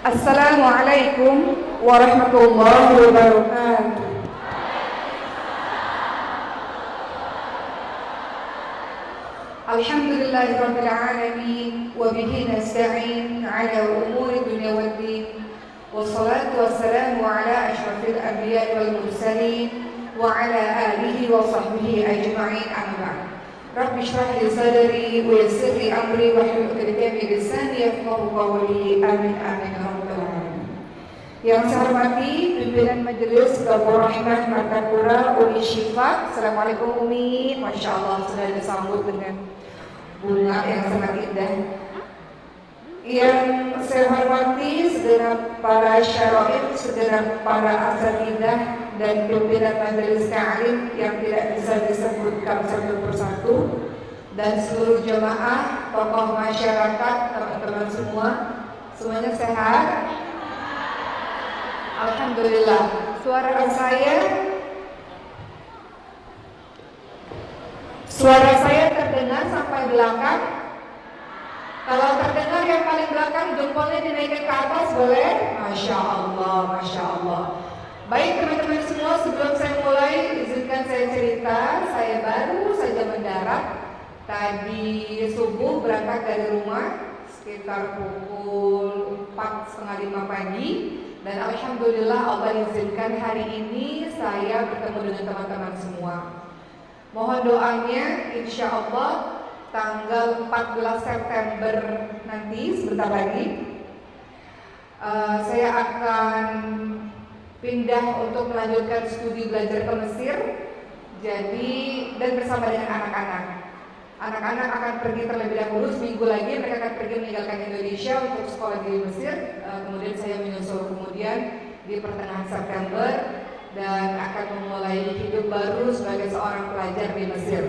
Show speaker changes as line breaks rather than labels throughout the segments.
Assalamualaikum warahmatullahi wabarakatuh. Alhamdulillahirabbil alamin wa bihi nasta'in 'ala umuri dunya waddin. Wassalatu wassalamu 'ala asyrafil anbiya'i wal mursalin wa 'ala alihi wa sahbihi ajma'in, amma ba'd. Rabbi shrah li sadri wa yassir li amri wahlul 'uqdatam min lisani yafqahu qawli. Amin amin ya rabbal alamin. Yang saya hormati pimpinan Majelis Gabur Rahmah Martapura Umi Syifa. Assalamualaikum Umi. Masya Allah sudah disambut dengan bunga yang sangat indah. Yang saya hormati segenap para syaraif, segenap para asatidzah dan pimpinan majelis ta'lim yang tidak bisa disebutkan satu persatu, dan seluruh jemaah, tokoh masyarakat, teman-teman semua, semuanya sehat? Alhamdulillah. Suara saya terdengar sampai belakang. Kalau terdengar yang paling belakang, jempolnya dinaikkan ke atas, boleh? Masya Allah, Masya Allah. Baik teman-teman semua, sebelum saya mulai, izinkan saya cerita. Saya baru saja mendarat tadi subuh, berangkat dari rumah sekitar pukul 4:30 pagi. Dan alhamdulillah Allah izinkan hari ini saya bertemu dengan teman-teman semua. Mohon doanya, insya Allah tanggal 14 September nanti, sebentar lagi, saya akan pindah untuk melanjutkan studi belajar ke Mesir. Jadi, dan bersama dengan anak-anak. Anak-anak akan pergi terlebih dahulu, seminggu lagi mereka akan pergi meninggalkan Indonesia untuk sekolah di Mesir. Kemudian saya menyusul kemudian di pertengahan September dan akan memulai hidup baru sebagai seorang pelajar di Mesir.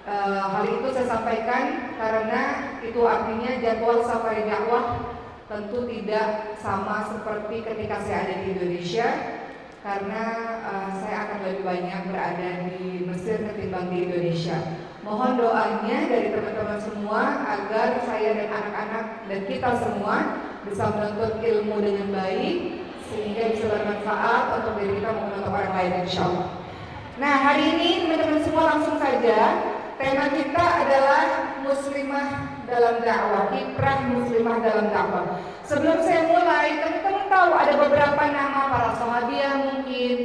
Hal itu saya sampaikan karena itu artinya jadwal safari dakwah tentu tidak sama seperti ketika saya ada di Indonesia, karena saya akan lebih banyak berada di Mesir ketimbang di Indonesia. Mohon doanya dari teman-teman semua agar saya dan anak-anak dan kita semua bisa menuntut ilmu dengan baik sehingga bisa bermanfaat untuk diri kita maupun untuk orang lain, insya Allah. Nah, hari ini teman-teman semua langsung saja. Tema kita adalah muslimah dalam dakwah, kiprah muslimah dalam dakwah. Sebelum saya mulai, teman-teman tahu ada beberapa nama para sahabiah mungkin,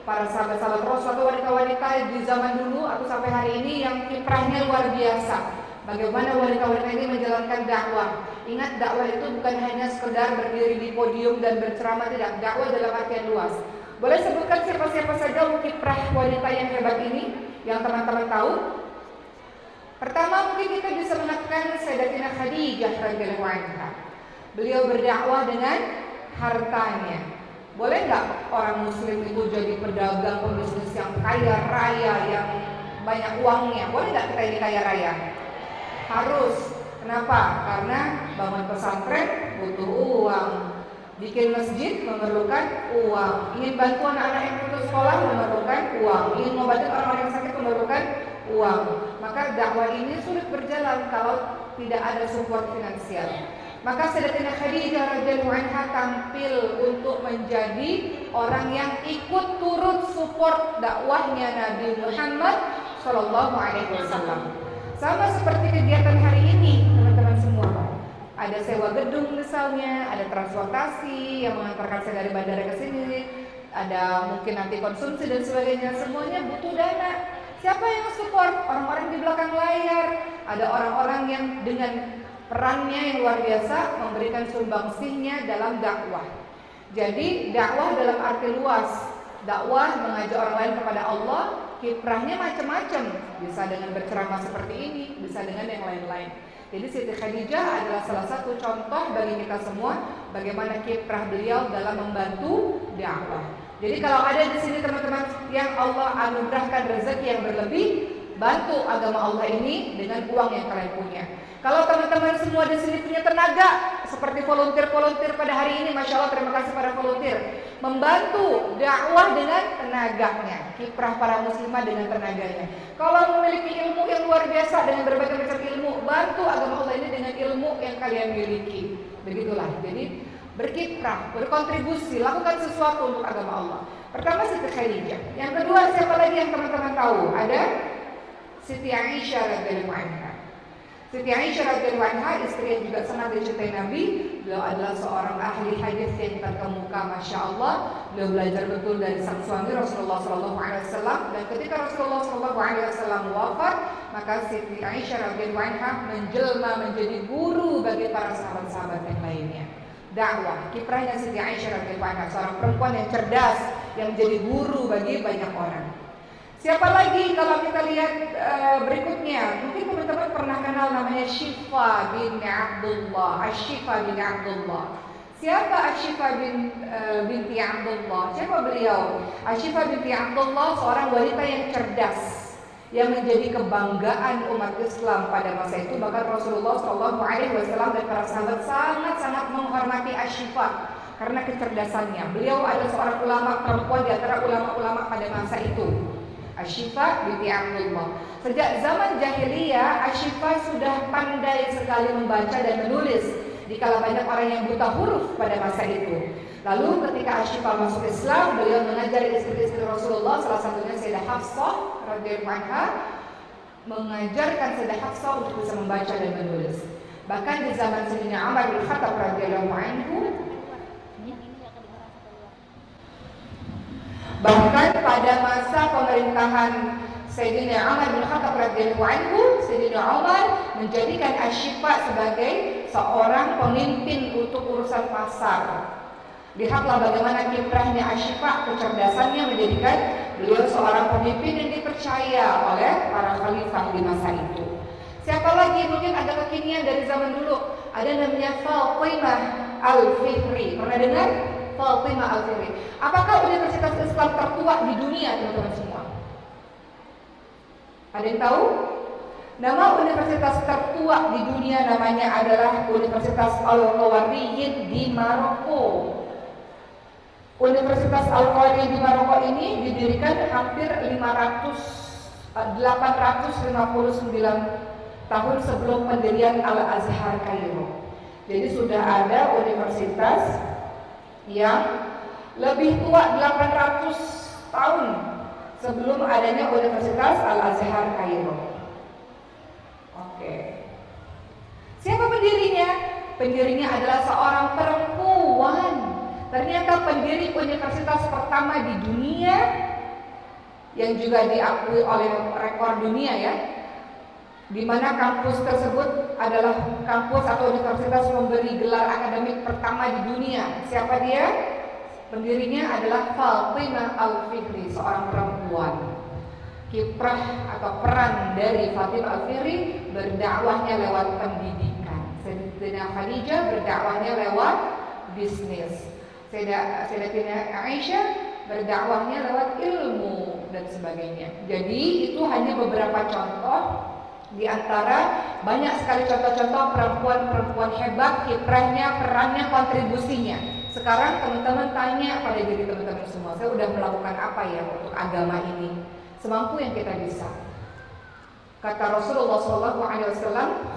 para sahabat-sahabat Rasul atau wanita-wanita di zaman dulu atau sampai hari ini yang kiprahnya luar biasa. Bagaimana wanita-wanita ini menjalankan dakwah. Ingat, dakwah itu bukan hanya sekedar berdiri di podium dan berceramah, tidak. Dakwah dalam artian luas. Boleh sebutkan siapa-siapa saja kiprah wanita yang hebat ini yang teman-teman tahu? Pertama, mungkin kita bisa mengenalkan Sayyidatina Khadijah radhiyallahu anha. Beliau berdakwah dengan hartanya. Boleh nggak orang muslim itu jadi pedagang, pebisnis yang kaya raya, yang banyak uangnya? Boleh nggak kita ini kaya raya? Harus. Kenapa? Karena bangun pesantren butuh uang, bikin masjid memerlukan uang, ingin bantu anak-anak yang putus sekolah memerlukan uang, ingin mengobati orang-orang yang sakit memerlukan uang. Maka dakwah ini sulit berjalan kalau tidak ada support finansial. Maka Sayyidatina Khadijah radhiyallahu anha tampil untuk menjadi orang yang ikut turut support dakwahnya Nabi Muhammad sallallahu alaihi wasallam. Sama seperti kegiatan hari ini, teman-teman semua. Ada sewa gedung misalnya, ada transportasi yang mengantarkan saya dari bandara ke sini, ada mungkin nanti konsumsi dan sebagainya, semuanya butuh dana. Siapa yang support? Orang-orang di belakang layar. Ada orang-orang yang dengan perannya yang luar biasa memberikan sumbangsihnya dalam dakwah. Jadi dakwah dalam arti luas, dakwah mengajak orang lain kepada Allah, kiprahnya macam-macam. Bisa dengan berceramah seperti ini, bisa dengan yang lain-lain. Jadi Siti Khadijah adalah salah satu contoh bagi kita semua bagaimana kiprah beliau dalam membantu dakwah. Jadi kalau ada di sini teman-teman yang Allah anugerahkan rezeki yang berlebih, bantu agama Allah ini dengan uang yang kalian punya. Kalau teman-teman semua di sini punya tenaga, seperti volunteer pada hari ini, masya Allah, terima kasih para volunteer, membantu dakwah dengan tenaganya, kiprah para muslimah dengan tenaganya. Kalau memiliki ilmu yang luar biasa dengan berbagai macam ilmu, bantu agama Allah ini dengan ilmu yang kalian miliki. Begitulah. Jadi berkiprah, berkontribusi, lakukan sesuatu untuk agama Allah. Pertama Siti Khadijah. Yang kedua siapa lagi yang teman-teman tahu? Ada Siti Aisyah radhiyallahu anha. Siti Aisyah radhiyallahu anha, istri yang juga sangat dicintai Nabi. Beliau adalah seorang ahli hadis yang terkemuka, masya Allah. Beliau belajar betul dari sang suami Rasulullah SAW. Dan ketika Rasulullah SAW wafat, maka Siti Aisyah radhiyallahu anha menjelma menjadi guru bagi para sahabat-sahabat yang lainnya. Dakwah, kiprahnya Siti Aisyah radhiyallahu anha, seorang perempuan yang cerdas, yang menjadi guru bagi banyak orang. Siapa lagi kalau kita lihat berikutnya? Mungkin teman-teman pernah kenal namanya Syifa bin Abdullah. Asy-Syifa bin Abdullah. Siapa Asy-Syifa binti Abdullah? Siapa beliau? Asy-Syifa binti Abdullah seorang wanita yang cerdas, yang menjadi kebanggaan umat Islam pada masa itu. Bahkan Rasulullah SAW dan para sahabat sangat-sangat menghormati Asy-Syifa karena kecerdasannya. Beliau adalah seorang ulama perempuan di antara ulama-ulama pada masa itu. Asy-Syifa binti Abdullah. Sejak zaman jahiliyah, Asy-Syifa sudah pandai sekali membaca dan menulis, dikala banyak orang yang buta huruf pada masa itu. Lalu ketika Asy-Syifa masuk Islam, beliau mengajar istri-istri Rasulullah, salah satunya Sayyidah Hafsah radhiyallahu anha, mengajarkan Sayyidah Hafsah untuk bisa membaca dan menulis. Bahkan di zaman Sayyidina Umar bin Khattab radhiyallahu anhu, bahkan pada masa pemerintahan Sayyidina Umar bin Khattab radhiyallahu anhu, Sayyidina Umar menjadikan Asy-Syifa sebagai seorang pemimpin untuk urusan pasar. Lihatlah bagaimana kiprahnya Asy-Syifa, kecerdasannya menjadikan beliau seorang pemimpin yang dipercaya oleh para khalifah di masa itu. Siapa lagi? Mungkin ada kekinian dari zaman dulu. Ada namanya Fatimah Al-Fihri. Pernah dengar? Fatimah Al-Fihri. Apakah universitas Islam tertua di dunia, teman-teman semua? Ada yang tahu? Nama universitas tertua di dunia namanya adalah Universitas Al-Qawariyyin di Maroko. Universitas Al-Qawariyyin di Maroko ini didirikan hampir 859 tahun sebelum pendirian Al-Azhar Kairo. Jadi sudah ada universitas yang lebih tua 800 tahun sebelum adanya Universitas Al-Azhar Kairo. Oke. Siapa pendirinya? Pendirinya adalah seorang perempuan. Ternyata pendiri universitas pertama di dunia yang juga diakui oleh rekor dunia ya, di mana kampus tersebut adalah kampus atau universitas memberi gelar akademik pertama di dunia. Siapa dia? Pendirinya adalah Fatimah Al-Fihri, seorang perempuan. Kiprah atau peran dari Fatimah Al-Fihri berdakwahnya lewat pendidikan. Sayyidatina Khadijah berdakwahnya lewat bisnis. Sayyidatina Aisyah berdakwahnya lewat ilmu dan sebagainya. Jadi itu hanya beberapa contoh di antara banyak sekali contoh-contoh perempuan-perempuan hebat, kiprahnya, perannya, kontribusinya. Sekarang teman-teman tanya pada diri teman-teman semua, saya udah melakukan apa ya untuk agama ini? Semampu yang kita bisa. Kata Rasulullah SAW,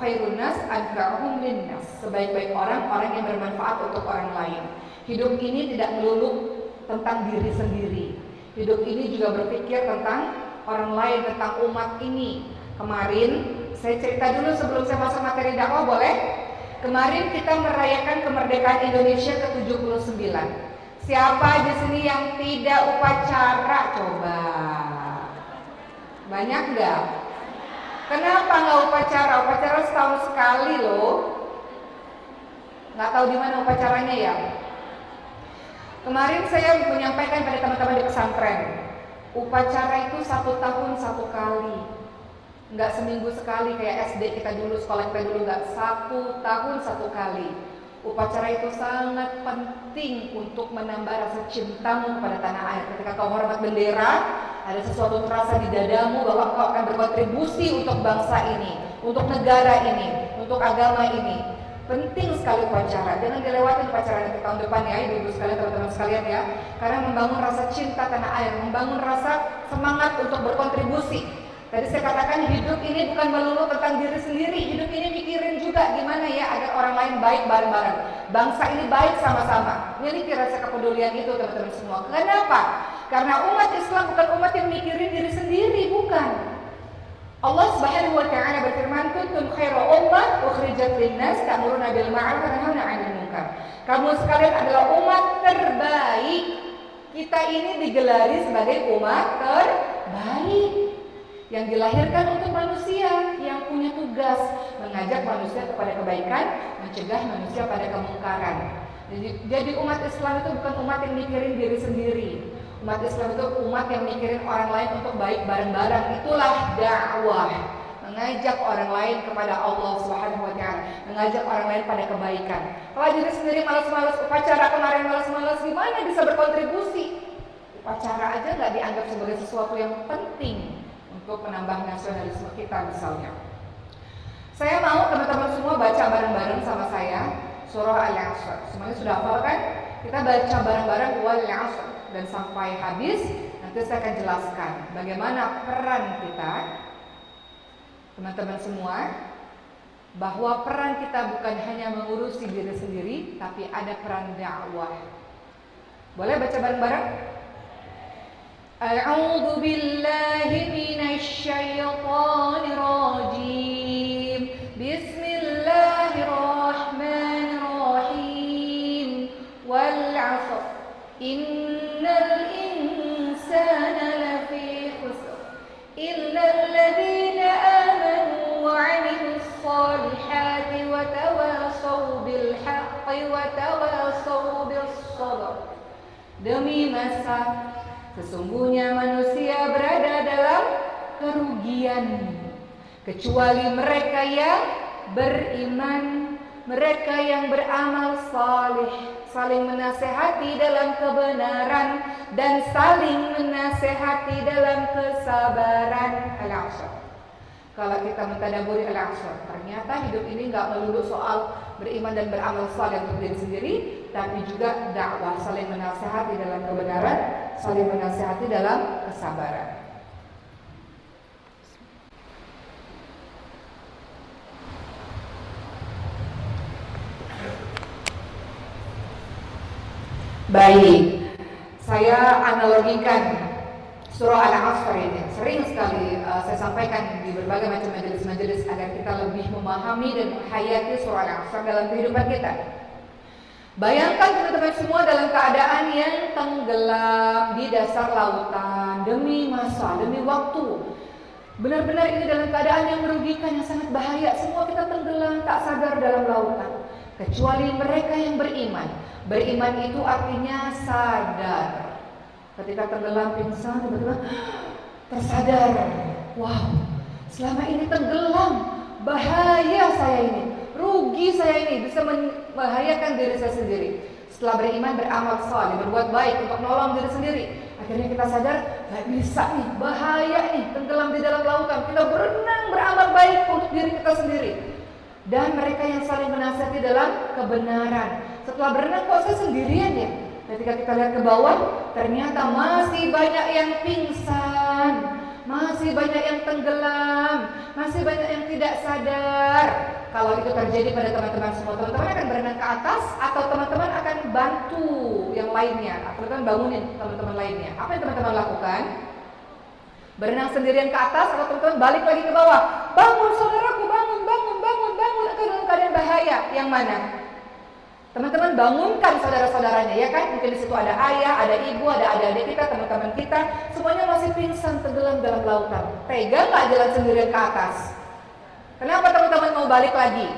khairun nas anfa'uhum linnas. Sebaik-baik orang yang bermanfaat untuk orang lain. Hidup ini tidak melulu tentang diri sendiri. Hidup ini juga berpikir tentang orang lain, tentang umat ini. Kemarin, saya cerita dulu sebelum saya masuk materi dakwah, boleh? Kemarin kita merayakan kemerdekaan Indonesia ke-79. Siapa di sini yang tidak upacara? Coba. Banyak nggak? Kenapa nggak upacara? Upacara setahun sekali loh. Nggak tahu di mana upacaranya ya? Kemarin saya menyampaikan pada teman-teman di pesantren, upacara itu 1 tahun 1 kali. Nggak seminggu sekali kayak SD kita dulu, sekolah kita dulu, nggak, 1 tahun 1 kali. Upacara itu sangat penting untuk menambah rasa cintamu kepada tanah air. Ketika kau hormat bendera, ada sesuatu terasa di dadamu bahwa kau akan berkontribusi untuk bangsa ini, untuk negara ini, untuk agama ini. Penting sekali upacara, jangan dilewati upacara nanti tahun depan ya ibu-ibu sekalian, teman-teman sekalian ya. Karena membangun rasa cinta tanah air, membangun rasa semangat untuk berkontribusi. Tadi saya katakan hidup ini bukan melulu tentang diri sendiri, hidup ini mikirin juga juga gimana ya agar orang lain baik bareng-bareng. Bangsa ini baik sama-sama. Miliki rasa kepedulian itu teman-teman semua. Kenapa? Karena umat Islam bukan umat yang mikirin diri sendiri, bukan. Allah Subhanahu wa taala berfirman, "Kuntum khairu ummah ukhrijat lin-nas ta'muruna bil ma'ruf wa tanhauna 'anil munkar." Kamu sekalian adalah umat terbaik. Kita ini digelari sebagai umat terbaik yang dilahirkan untuk manusia, yang punya tugas mengajak manusia kepada kebaikan, mencegah manusia pada kemungkaran. Jadi umat Islam itu bukan umat yang mikirin diri sendiri. Umat Islam itu umat yang mikirin orang lain untuk baik bareng-bareng. Itulah dakwah, mengajak orang lain kepada Allah Subhanahu wa taala, mengajak orang lain pada kebaikan. Kalau diri sendiri malas-malas, upacara kemarin malas-malas, gimana bisa berkontribusi? Upacara aja nggak dianggap sebagai sesuatu yang penting untuk menambah nasionalisme kita misalnya. Saya mau teman-teman semua baca bareng-bareng sama saya surah Al-'Asr. Semuanya sudah hafal kan? Kita baca bareng-bareng wal 'asr dan sampai habis. Nanti saya akan jelaskan bagaimana peran kita, teman-teman semua, bahwa peran kita bukan hanya mengurusi diri sendiri, tapi ada peran dakwah. Boleh baca bareng-bareng? A'udzu billahi minasy syaithanir rajim. Bismillahirrahmanirrahim. Wal 'asr. Innal insana lafi khusr. Illal ladzina amanu wa 'amilus solihati wa tawasaw bil haqqi wa tawasaw bis sabr. Demi masa sesungguhnya manusia berada dalam kerugian kecuali mereka yang beriman, mereka yang beramal saleh, saling menasehati dalam kebenaran dan saling menasehati dalam kesabaran. Al-'Asr. Kalau kita mentadaburi Al-'Asr, ternyata hidup ini nggak melulu soal beriman dan beramal saleh untuk diri sendiri, tapi juga dakwah, saling menasehati dalam kebenaran, saling menasehati dalam kesabaran. Baik, saya analogikan surah Al-'Asr ini. Sering sekali saya sampaikan di berbagai macam majelis-majelis agar kita lebih memahami dan menghayati surah Al-'Asr dalam kehidupan kita. Bayangkan teman-teman semua dalam keadaan yang tenggelam di dasar lautan demi masa, demi waktu. Benar-benar ini dalam keadaan yang merugikan, yang sangat bahaya. Semua kita tenggelam tak sadar dalam lautan, kecuali mereka yang beriman. Beriman itu artinya sadar. Ketika tenggelam pingsan, tiba-tiba tersadar. Wow, selama ini tenggelam, bahaya saya ini, rugi saya ini, bisa membahayakan diri saya sendiri. Setelah beriman, beramal saleh, berbuat baik untuk menolong diri sendiri, akhirnya kita sadar, gak bisa nih, bahaya nih, tenggelam di dalam lautan. Kita berenang, beramal baik untuk diri kita sendiri. Dan mereka yang saling menasihati dalam kebenaran. Setelah berenang kok saya sendirian ya? Ketika kita lihat ke bawah, ternyata masih banyak yang pingsan, masih banyak yang tenggelam, masih banyak yang tidak sadar. Kalau itu terjadi pada teman-teman semua, teman-teman akan berenang ke atas atau teman-teman akan bantu yang lainnya, teman-teman bangunin teman-teman lainnya. Apa yang teman-teman lakukan? Berenang sendirian ke atas atau teman-teman balik lagi ke bawah? Bangun saudaraku, bangun, bangun, bangun, bangun, dalam keadaan bahaya. Yang mana? Teman-teman bangunkan saudara-saudaranya, ya kan? Mungkin di situ ada ayah, ada ibu, ada adik-adik kita, teman-teman kita, semuanya masih pingsan tenggelam dalam lautan. Tega nggak jalan sendirian ke atas? Kenapa teman-teman mau balik lagi?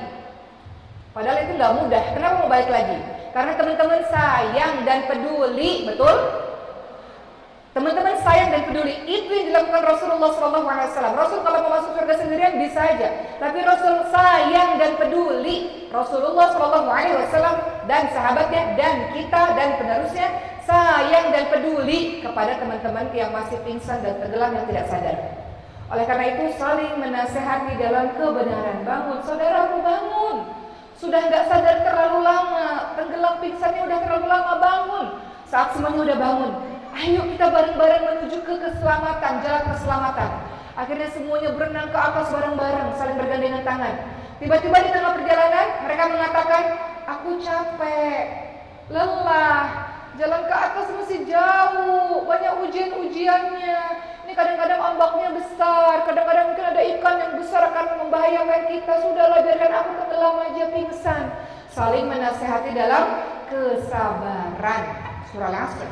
Padahal itu nggak mudah. Kenapa mau balik lagi? Karena teman-teman sayang dan peduli, betul? Teman-teman sayang dan peduli. Itu yang dilakukan Rasulullah SAW. Rasul kalau mau masuk surga sendirian bisa aja, tapi Rasul sayang dan peduli. Rasulullah SAW dan sahabatnya dan kita dan penerusnya sayang dan peduli kepada teman-teman yang masih pingsan dan tenggelam yang tidak sadar. Oleh karena itu saling menasehati dalam kebenaran. Bangun, saudaraku bangun. Sudah nggak sadar terlalu lama, tenggelam pingsannya udah terlalu lama, bangun. Saat semuanya udah bangun, ayo kita bareng-bareng menuju ke keselamatan, jalan keselamatan. Akhirnya semuanya berenang ke atas bareng-bareng, saling bergandengan tangan. Tiba-tiba di tengah perjalanan mereka mengatakan, aku capek, lelah, jalan ke atas masih jauh, banyak ujian-ujiannya. Ini kadang-kadang ombaknya besar, kadang-kadang mungkin ada ikan yang besar akan membahayakan kita. Sudahlah, biarkan aku tenggelam aja, pingsan. Saling menasehati dalam kesabaran. Surah Al-Asr.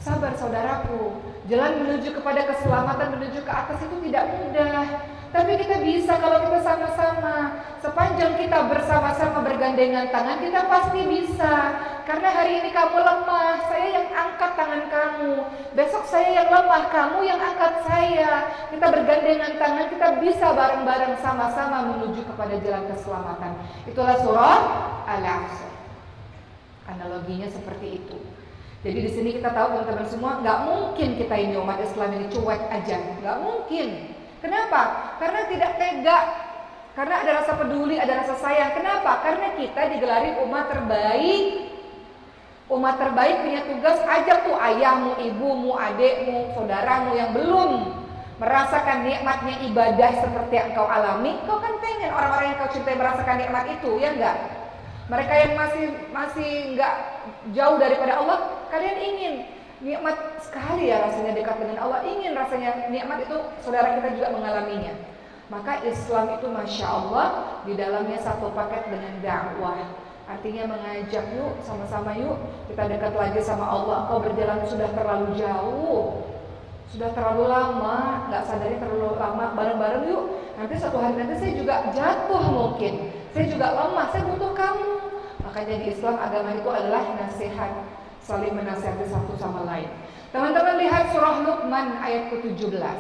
Sabar saudaraku, jalan menuju kepada keselamatan, menuju ke atas itu tidak mudah. Tapi kita bisa kalau kita sama-sama. Sepanjang kita bersama-sama bergandengan tangan, kita pasti bisa. Karena hari ini kamu lemah, saya yang angkat tangan kamu. Besok saya yang lemah, kamu yang angkat saya. Kita bergandengan tangan, kita bisa bareng-bareng sama-sama menuju kepada jalan keselamatan. Itulah surah Al-Asr. Analoginya seperti itu. Jadi di sini kita tahu teman-teman semua, nggak mungkin kita ini umat Islam ini cuek aja, nggak mungkin. Kenapa? Karena tidak tega, karena ada rasa peduli, ada rasa sayang. Kenapa? Karena kita digelari umat terbaik. Umat terbaik punya tugas, ajak tuh ayahmu, ibumu, adikmu, saudaramu yang belum merasakan nikmatnya ibadah seperti yang kau alami. Kau kan pengen orang-orang yang kau cintai merasakan nikmat itu, ya enggak? Mereka yang masih enggak jauh daripada Allah, kalian ingin nikmat sekali ya rasanya dekat dengan Allah, ingin rasanya nikmat itu saudara kita juga mengalaminya. Maka Islam itu Masya Allah di dalamnya satu paket dengan dakwah. Artinya mengajak, yuk sama-sama yuk kita dekat lagi sama Allah. Engkau berjalan sudah terlalu jauh, sudah terlalu lama, nggak sadari terlalu lama, bareng-bareng yuk. Nanti suatu hari nanti saya juga jatuh mungkin, saya juga lemah, saya butuh kamu. Makanya di Islam agama itu adalah nasihat, saling menasihati satu sama lain. Teman-teman lihat surah Luqman ayat ke-17.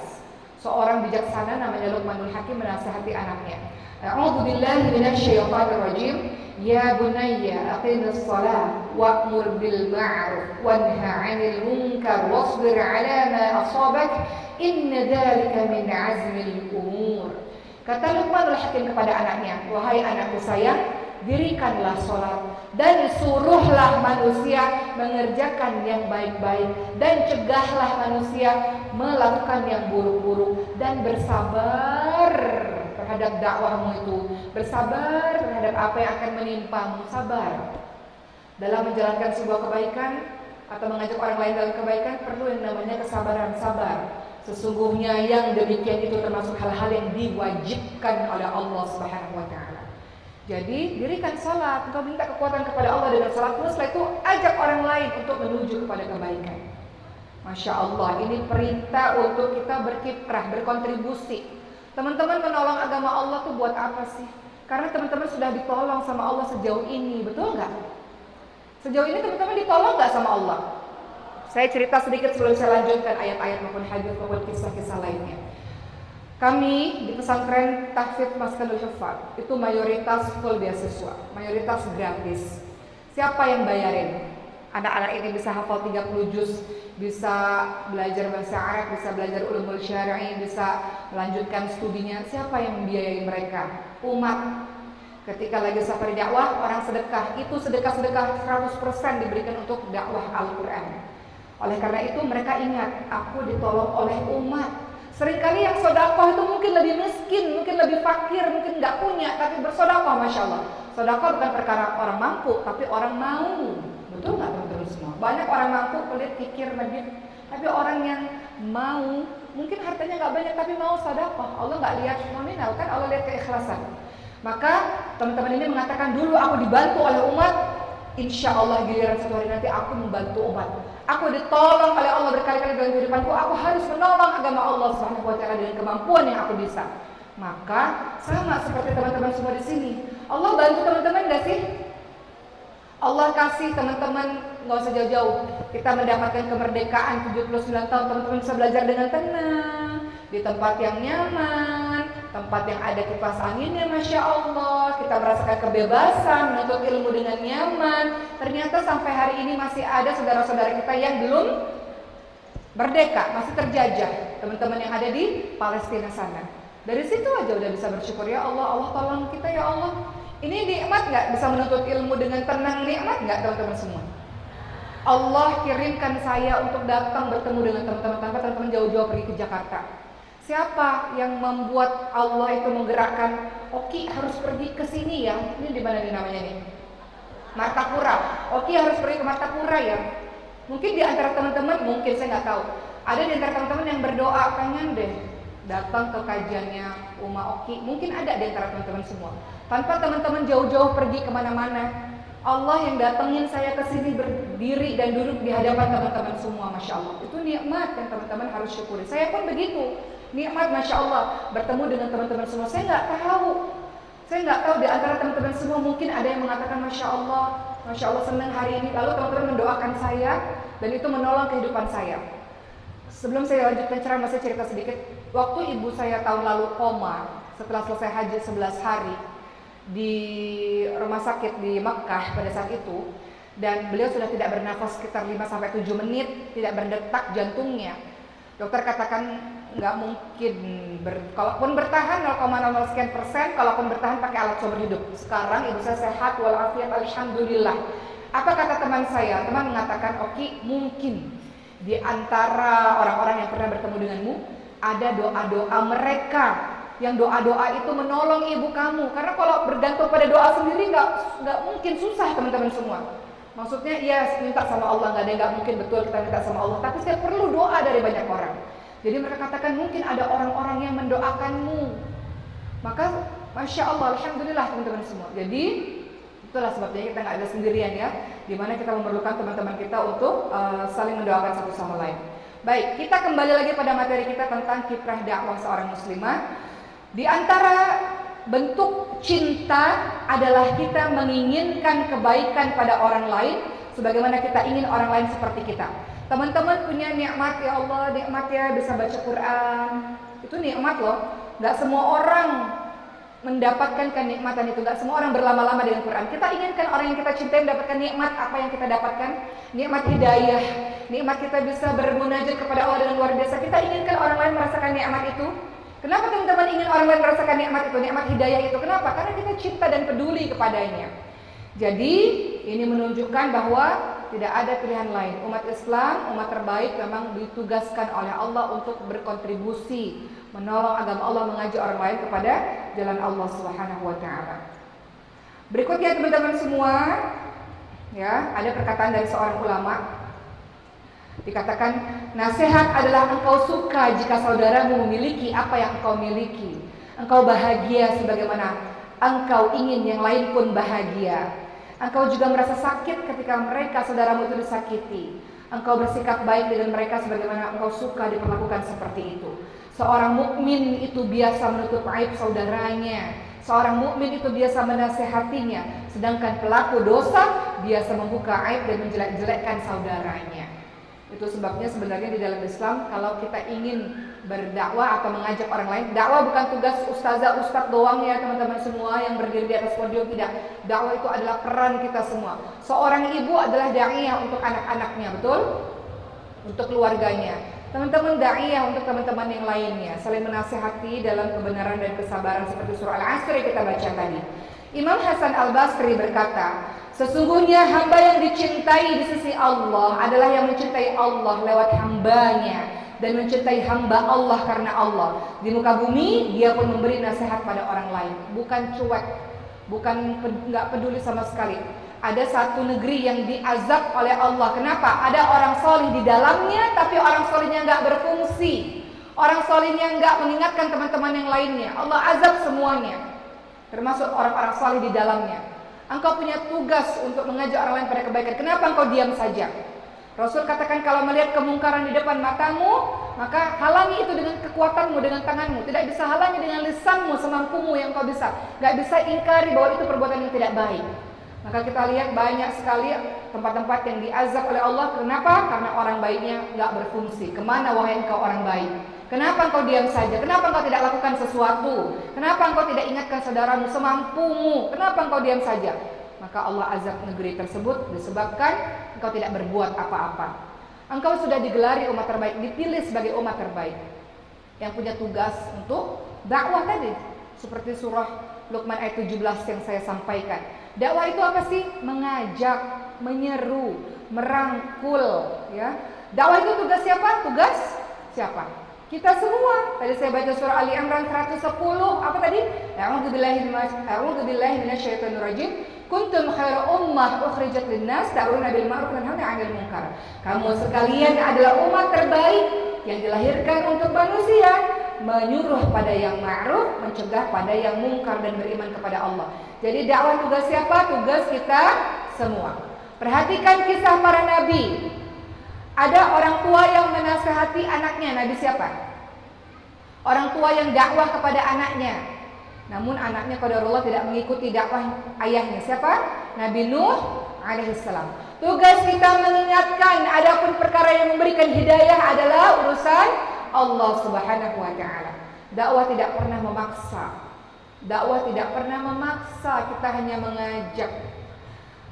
Seorang bijaksana namanya Luqmanul Hakim menasihati anaknya. A'udzu billahi minasyaitonir rajim. Ya bunayya aqimis shalah wa'mur bil ma'ruf wanha 'anil munkar wasbir 'ala ma asabak inna dzalika min 'azmil umur. Kata Luqmanul Hakim kepada anaknya, wahai anakku sayang, dirikanlah sholat dan suruhlah manusia mengerjakan yang baik-baik dan cegahlah manusia melakukan yang buruk-buruk dan bersabar terhadap dakwahmu itu, bersabar terhadap apa yang akan menimpamu. Sabar dalam menjalankan sebuah kebaikan atau mengajak orang lain dalam kebaikan perlu yang namanya kesabaran, sabar. Sesungguhnya yang demikian itu termasuk hal-hal yang diwajibkan oleh Allah Subhanahu wa taala. Jadi dirikan salat, engkau minta kekuatan kepada Allah dengan salatmu, setelah itu ajak orang lain untuk menuju kepada kebaikan. Masya Allah, ini perintah untuk kita berkiprah, berkontribusi. Teman-teman menolong agama Allah tuh buat apa sih? Karena teman-teman sudah ditolong sama Allah sejauh ini, betul nggak? Sejauh ini teman-teman ditolong nggak sama Allah? Saya cerita sedikit sebelum saya lanjutkan ayat-ayat maupun hadis maupun kisah-kisah lainnya. Kami di pesantren Tahfidz Maskanul Hufadz itu mayoritas full beasiswa, mayoritas gratis. Siapa yang bayarin? Anak-anak ini bisa hafal 30 juz, bisa belajar bahasa Arab, bisa belajar ulumul syar'i, bisa melanjutkan studinya. Siapa yang membiayai mereka? Umat. Ketika lagi safari dakwah, orang sedekah, itu sedekah-sedekah 100% diberikan untuk dakwah Al-Quran. Oleh karena itu mereka ingat, aku ditolong oleh umat. Seringkali yang sodakoh itu mungkin lebih miskin, mungkin lebih fakir, mungkin nggak punya, tapi bersodakoh, Masya Allah. Sodakoh bukan perkara orang mampu, tapi orang mau. Betul nggak teman-teman semua? Banyak orang mampu, pelit, kikir, medit. Tapi orang yang mau, mungkin hartanya nggak banyak, tapi mau sodakoh. Allah nggak lihat nominal, kan Allah lihat keikhlasan. Maka teman-teman ini mengatakan, dulu aku dibantu oleh umat, insya Allah giliran satu hari nanti aku membantu umat. Aku ditolong oleh Allah berkali-kali dalam kehidupanku. Aku harus menolong agama Allah Subhanahu wa taala dengan kemampuan yang aku bisa. Maka sama seperti teman-teman semua di sini. Allah bantu teman-teman enggak sih? Allah kasih teman-teman, enggak usah jauh-jauh. Kita mendapatkan kemerdekaan 79 tahun, teman-teman bisa belajar dengan tenang, di tempat yang nyaman, tempat yang ada kipas anginnya, Masya Allah. Kita merasakan kebebasan, menuntut ilmu dengan nyaman. Ternyata sampai hari ini masih ada saudara-saudara kita yang belum merdeka, masih terjajah. Teman-teman yang ada di Palestina sana. Dari situ aja udah bisa bersyukur, ya Allah, Allah tolong kita ya Allah. Ini nikmat nggak? Bisa menuntut ilmu dengan tenang, nikmat nggak teman-teman semua? Allah kirimkan saya untuk datang bertemu dengan teman-teman tanpa teman-teman jauh-jauh pergi ke Jakarta. Siapa yang membuat Allah itu menggerakkan, Oki harus pergi ke sini ya? Ini di mana nih namanya nih? Martapura. Oki harus pergi ke Martapura ya? Mungkin di antara teman-teman, mungkin saya nggak tahu. Ada di antara teman-teman yang berdoa pengen deh datang ke kajiannya Uma Oki. Mungkin ada di antara teman-teman semua. Tanpa teman-teman jauh-jauh pergi kemana-mana, Allah yang datengin saya ke sini berdiri dan duduk di hadapan teman-teman semua, masya Allah. Itu nikmat yang teman-teman harus syukuri. Saya pun begitu, nikmat masya Allah bertemu dengan teman-teman semua. Saya nggak tahu di antara teman-teman semua mungkin ada yang mengatakan masya Allah senang hari ini. Lalu teman-teman mendoakan saya dan itu menolong kehidupan saya. Sebelum saya lanjutkan ceramah, saya cerita sedikit. Waktu ibu saya tahun lalu koma setelah selesai haji 11 hari di rumah sakit di Mekah pada saat itu, dan beliau sudah tidak bernafas sekitar 5-7 menit, tidak berdetak jantungnya. Dokter katakan nggak mungkin, kalaupun bertahan 0,00 sekian persen, kalaupun bertahan pakai alat sumber hidup. Sekarang ibu saya sehat walafiat, alhamdulillah. Apa kata teman saya? Teman mengatakan, Oki, mungkin di antara orang-orang yang pernah bertemu denganmu ada doa-doa mereka, yang doa-doa itu menolong ibu kamu. Karena kalau bergantung pada doa sendiri nggak mungkin, susah teman-teman semua. Maksudnya iya minta sama Allah, nggak mungkin betul kita minta sama Allah, tapi saya perlu doa dari banyak orang. Jadi mereka katakan mungkin ada orang-orang yang mendoakanmu. Maka masya Allah, alhamdulillah teman-teman semua. Jadi itulah sebabnya kita nggak ada sendirian ya, dimana kita memerlukan teman-teman kita untuk saling mendoakan satu sama lain. Baik, kita kembali lagi pada materi kita tentang kiprah dakwah seorang muslimah. Di antara bentuk cinta adalah kita menginginkan kebaikan pada orang lain sebagaimana kita ingin orang lain seperti kita. Teman-teman punya nikmat, ya Allah, nikmat ya bisa baca Quran. Itu nikmat loh. Gak semua orang mendapatkan kenikmatan itu. Gak semua orang berlama-lama dengan Quran. Kita inginkan orang yang kita cintai mendapatkan nikmat. Apa yang kita dapatkan? Nikmat hidayah. Nikmat kita bisa bermunajat kepada Allah dengan luar biasa. Kita inginkan orang lain merasakan nikmat itu. Kenapa teman-teman ingin orang lain merasakan nikmat itu, nikmat hidayah itu? Kenapa? Karena kita cinta dan peduli kepadanya. Jadi ini menunjukkan bahwa tidak ada pilihan lain. Umat Islam, umat terbaik memang ditugaskan oleh Allah untuk berkontribusi, menolong agama Allah, mengajak orang lain kepada jalan Allah Subhanahu wa taala. Berikutnya teman-teman semua, ya, ada perkataan dari seorang ulama. Dikatakan, nasihat adalah engkau suka jika saudaramu memiliki apa yang engkau miliki. Engkau bahagia sebagaimana engkau ingin yang lain pun bahagia. Engkau juga merasa sakit ketika mereka saudaramu itu disakiti. Engkau bersikap baik dengan mereka sebagaimana engkau suka diperlakukan seperti itu. Seorang mukmin itu biasa menutup aib saudaranya. Seorang mukmin itu biasa menasehatinya. Sedangkan pelaku dosa biasa membuka aib dan menjelek-jelekkan saudaranya. Itu sebabnya sebenarnya di dalam Islam kalau kita ingin berdakwah atau mengajak orang lain, dakwah bukan tugas ustazah ustadz doang ya teman-teman semua yang berdiri di atas podium, tidak. Dakwah itu adalah peran kita semua. Seorang ibu adalah da'iyah untuk anak-anaknya, betul? Untuk keluarganya. Teman-teman da'iyah untuk teman-teman yang lainnya, saling menasihati dalam kebenaran dan kesabaran seperti surah Al-Asr yang kita baca tadi. Imam Hasan Al-Basri berkata, sesungguhnya hamba yang dicintai di sisi Allah adalah yang mencintai Allah lewat hambanya dan mencintai hamba Allah karena Allah. Di muka bumi dia pun memberi nasihat pada orang lain, bukan cuek, bukan nggak peduli sama sekali. Ada satu negeri yang diazab oleh Allah. Kenapa? Ada orang solih di dalamnya, tapi orang solihnya nggak berfungsi. Orang solihnya nggak mengingatkan teman-teman yang lainnya. Allah azab semuanya, termasuk orang-orang solih di dalamnya. Engkau punya tugas untuk mengajak orang lain pada kebaikan. Kenapa engkau diam saja? Rasul katakan kalau melihat kemungkaran di depan matamu, maka halangi itu dengan kekuatanmu, dengan tanganmu. Tidak bisa halangi dengan lisanmu semampumu yang kau bisa. Gak bisa ingkari bahwa itu perbuatan yang tidak baik. Maka kita lihat banyak sekali tempat-tempat yang diazab oleh Allah. Kenapa? Karena orang baiknya gak berfungsi. Kemana wahai engkau orang baik? Kenapa engkau diam saja? Kenapa engkau tidak lakukan sesuatu? Kenapa engkau tidak ingatkan saudaramu semampumu? Kenapa engkau diam saja? Maka Allah azab negeri tersebut disebabkan engkau tidak berbuat apa-apa. Engkau sudah digelari umat terbaik, dipilih sebagai umat terbaik yang punya tugas untuk dakwah tadi. Seperti surah Luqman ayat 17 yang saya sampaikan. Dakwah itu apa sih? Mengajak, menyeru, merangkul, ya. Dakwah itu tugas siapa? Tugas siapa? Kita semua. Tadi saya baca surah Ali Imran 110. Apa tadi? A'udzubillahi minasyaitonir rajim. Kuntum khairu ummah ukhrijat lin-nas ta'muruna bil ma'ruf wa tanhauna 'anil munkar. Kamu sekalian adalah umat terbaik yang dilahirkan untuk manusia, menyuruh pada yang ma'ruf, mencegah pada yang mungkar dan beriman kepada Allah. Jadi dakwah tugas siapa? Tugas kita semua. Perhatikan kisah para nabi. Ada orang tua yang menasihati anaknya. Nabi siapa? Orang tua yang dakwah kepada anaknya. Namun anaknya qadarullah tidak mengikuti dakwah ayahnya. Siapa? Nabi Nuh alaihissalam. Tugas kita mengingatkan, adapun perkara yang memberikan hidayah adalah urusan Allah Subhanahu wa taala. Dakwah tidak pernah memaksa. Dakwah tidak pernah memaksa, kita hanya mengajak.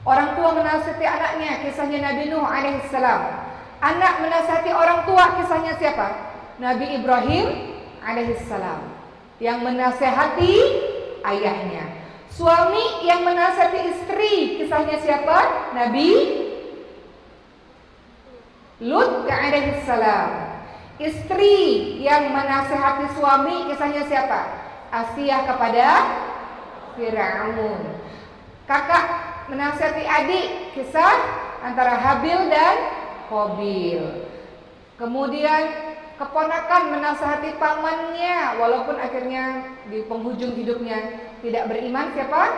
Orang tua menasihati anaknya, kisahnya Nabi Nuh alaihissalam. Anak menasihati orang tua, kisahnya siapa? Nabi Ibrahim alaihissalam yang menasihati ayahnya. Suami yang menasihati istri, kisahnya siapa? Nabi Lut alaihissalam. Istri yang menasihati suami, kisahnya siapa? Asiyah kepada Firaun. Kakak menasihati adik, kisah antara Habil dan Qabil. Kemudian keponakan menasihati pamannya, walaupun akhirnya di penghujung hidupnya tidak beriman, siapa?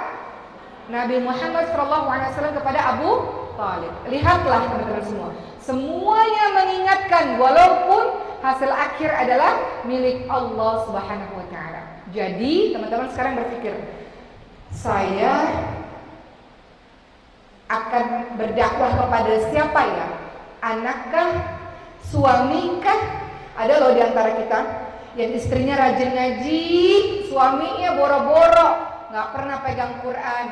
Nabi Muhammad SAW kepada Abu Thalib. Lihatlah teman-teman semua, semuanya mengingatkan walaupun hasil akhir adalah milik Allah Subhanahu wa taala. Jadi teman-teman sekarang berpikir, saya akan berdakwah kepada siapa ya? Anakkah? Suamikah? Ada loh di antara kita yang istrinya rajin ngaji, suaminya boro-boro, nggak pernah pegang Quran,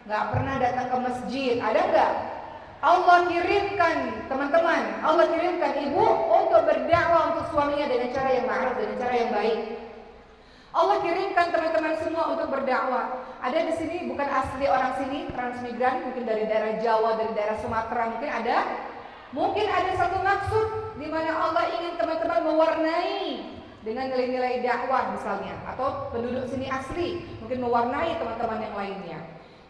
nggak pernah datang ke masjid. Ada nggak? Allah kirimkan teman-teman, Allah kirimkan ibu untuk berdakwah untuk suaminya dengan cara yang ma'ruf, dengan cara yang baik. Allah kirimkan teman-teman semua untuk berdakwah. Ada di sini bukan asli orang sini, transmigran, mungkin dari daerah Jawa, dari daerah Sumatera, mungkin ada. Mungkin ada satu maksud di mana Allah ingin teman-teman mewarnai dengan nilai-nilai dakwah misalnya, atau penduduk sini asli mungkin mewarnai teman-teman yang lainnya.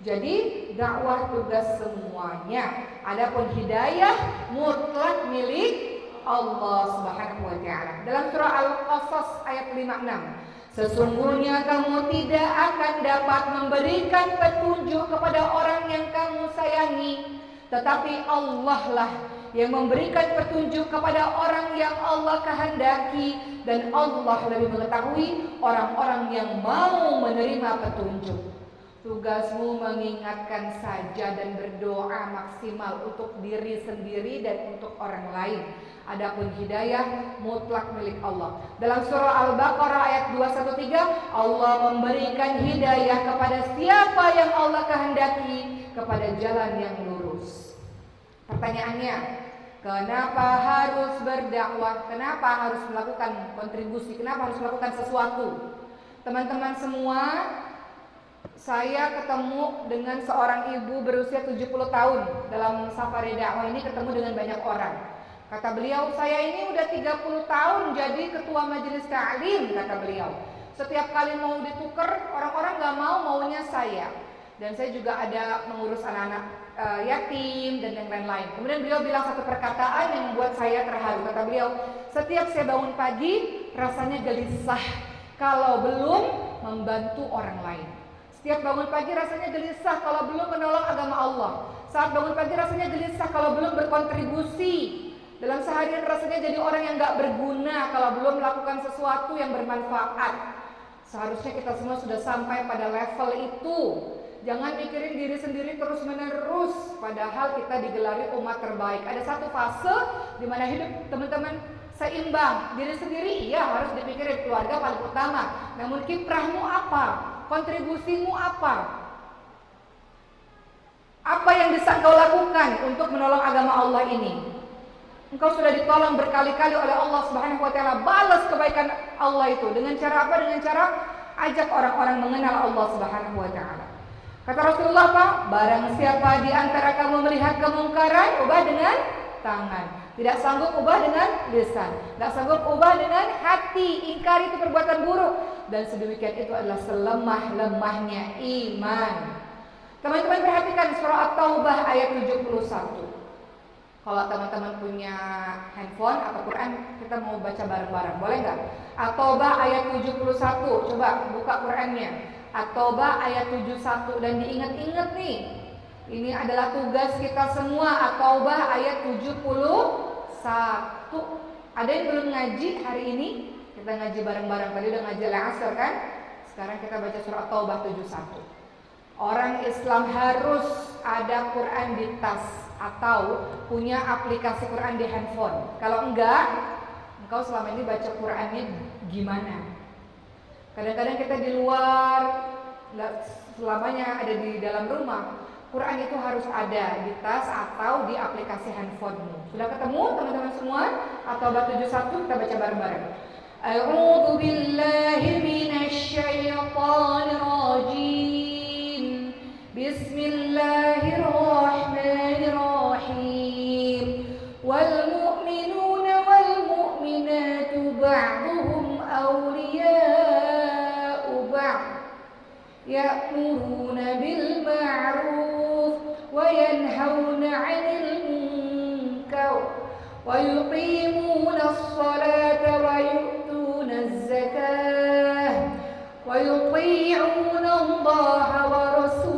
Jadi dakwah tugas semuanya. Adapun hidayah mutlak milik Allah Subhanahu wa taala. Dalam surah Al-Qasas ayat 56, sesungguhnya kamu tidak akan dapat memberikan petunjuk kepada orang yang kamu sayangi, tetapi Allah lah yang memberikan petunjuk kepada orang yang Allah kehendaki, dan Allah lebih mengetahui orang-orang yang mau menerima petunjuk. Tugasmu mengingatkan saja dan berdoa maksimal untuk diri sendiri dan untuk orang lain. Adapun hidayah mutlak milik Allah. Dalam surah Al-Baqarah ayat 213, Allah memberikan hidayah kepada siapa yang Allah kehendaki kepada jalan yang lurus. Pertanyaannya, kenapa harus berdakwah? Kenapa harus melakukan kontribusi? Kenapa harus melakukan sesuatu? Teman-teman semua, saya ketemu dengan seorang ibu berusia 70 tahun. Dalam safari dakwah ini ketemu dengan banyak orang. Kata beliau, saya ini udah 30 tahun jadi ketua majelis ta'lim, kata beliau. Setiap kali mau ditukar, orang-orang gak mau, maunya saya. Dan saya juga ada mengurus anak-anak yatim dan yang lain-lain. Kemudian beliau bilang satu perkataan yang membuat saya terharu. Kata beliau, setiap saya bangun pagi rasanya gelisah kalau belum membantu orang lain. Setiap bangun pagi rasanya gelisah kalau belum menolong agama Allah. Saat bangun pagi rasanya gelisah kalau belum berkontribusi. Dalam seharian rasanya jadi orang yang gak berguna kalau belum melakukan sesuatu yang bermanfaat. Seharusnya kita semua sudah sampai pada level itu. Jangan mikirin diri sendiri terus menerus, padahal kita digelari umat terbaik. Ada satu fase di mana hidup teman-teman seimbang. Diri sendiri iya harus dipikirin, keluarga paling utama. Namun kiprahmu apa? Kontribusimu apa? Apa yang bisa kau lakukan untuk menolong agama Allah ini? Engkau sudah ditolong berkali-kali oleh Allah Subhanahu wa taala. Balas kebaikan Allah itu dengan cara apa? Dengan cara ajak orang-orang mengenal Allah Subhanahu wa taala. Kata Rasulullah apa? Barang siapa di antara kamu melihat kemungkaran, ubah dengan tangan, tidak sanggup ubah dengan lisan, tidak sanggup ubah dengan hati, ingkar itu perbuatan buruk, dan sedemikian itu adalah selemah-lemahnya iman. Teman-teman perhatikan surah At-Taubah ayat 71. Kalau teman-teman punya handphone atau Quran, kita mau baca bareng-bareng, boleh nggak? At-Taubah ayat 71, coba buka Qurannya. At-Taubah ayat 71, dan diingat-ingat nih, ini adalah tugas kita semua. At-Taubah ayat 71. Ada yang belum ngaji hari ini? Kita ngaji bareng-bareng, tadi udah ngaji al-asr kan? Sekarang kita baca surah At-Taubah 71. Orang Islam harus ada Quran di tas atau punya aplikasi Quran di handphone. Kalau enggak, engkau selama ini baca Qurannya gimana? Kadang-kadang kita di luar, enggak selamanya ada di dalam rumah. Quran itu harus ada di tas atau di aplikasi handphonemu. Sudah ketemu teman-teman semua? At-Taubah 71, kita baca bareng-bareng. A'udzu billahi minasy syaithanir rajim. Bismillahirrahmanirrahim. Wal mu'minuna wal mu'minatu ba'duhum awliya'u ba'd. Ya'muruna bil ma'ruf wa yanhauna 'anil munkar wa yuqimuna as-salata wa yu'tuna az-zakah wa yuti'una Allaha wa rasulahu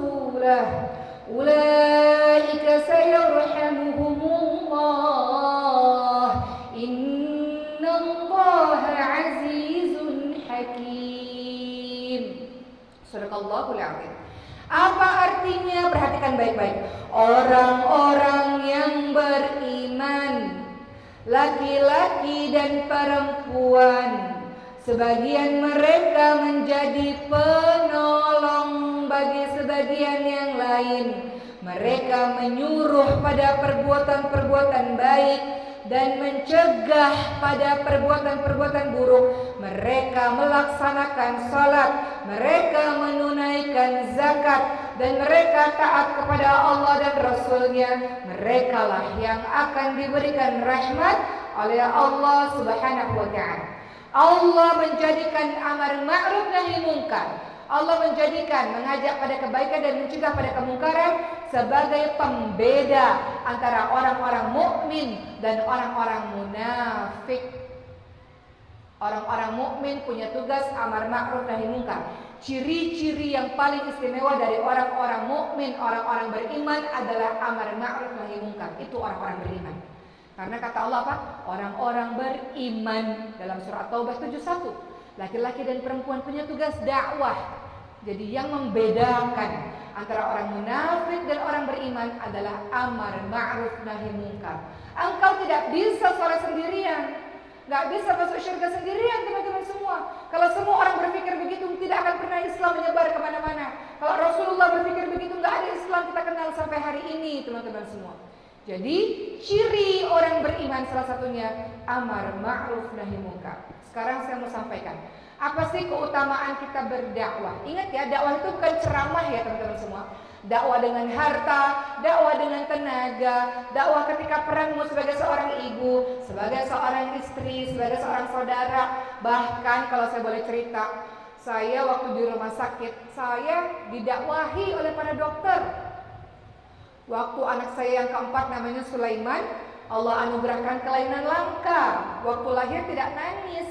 ulaika sayarhamuhumullah innallaha 'azizun hakim. Sadaqallahul azim. Apa artinya? Perhatikan baik-baik. Orang-orang yang beriman, laki-laki dan perempuan, sebagian mereka menjadi penolong bagi sebagian yang lain. Mereka menyuruh pada perbuatan-perbuatan baik dan mencegah pada perbuatan-perbuatan buruk. Mereka melaksanakan salat, mereka menunaikan zakat, dan mereka taat kepada Allah dan Rasul-Nya. Merekalah yang akan diberikan rahmat oleh Allah Subhanahu wa ta'ala. Allah menjadikan amar ma'ruf nahi munkar, Allah menjadikan mengajak pada kebaikan dan mencegah pada kemungkaran sebagai pembeda antara orang-orang mukmin dan orang-orang munafik. Orang-orang mukmin punya tugas amar ma'ruf nahi munkar. Ciri-ciri yang paling istimewa dari orang-orang mukmin, orang-orang beriman adalah amar ma'ruf nahi munkar. Itu orang-orang beriman. Karena kata Allah apa? Orang-orang beriman dalam surah Taubah 71. Laki-laki dan perempuan punya tugas dakwah. Jadi yang membedakan antara orang munafik dan orang beriman adalah amar ma'ruf nahi munkar. Engkau tidak bisa sholat sendirian, nggak bisa masuk surga sendirian teman-teman semua. Kalau semua orang berpikir begitu, tidak akan pernah Islam menyebar kemana-mana. Kalau Rasulullah berpikir begitu, nggak ada Islam kita kenal sampai hari ini teman-teman semua. Jadi ciri orang beriman salah satunya amar ma'ruf nahi munkar. Sekarang saya mau sampaikan, apa sih keutamaan kita berdakwah? Ingat ya, dakwah itu bukan ceramah ya teman-teman semua. Dakwah dengan harta, dakwah dengan tenaga, dakwah ketika peranmu sebagai seorang ibu, sebagai seorang istri, sebagai seorang saudara. Bahkan kalau saya boleh cerita, saya waktu di rumah sakit, saya didakwahi oleh para dokter. Waktu anak saya yang keempat namanya Sulaiman, Allah anugerahkan kelainan langka. Waktu lahir tidak nangis,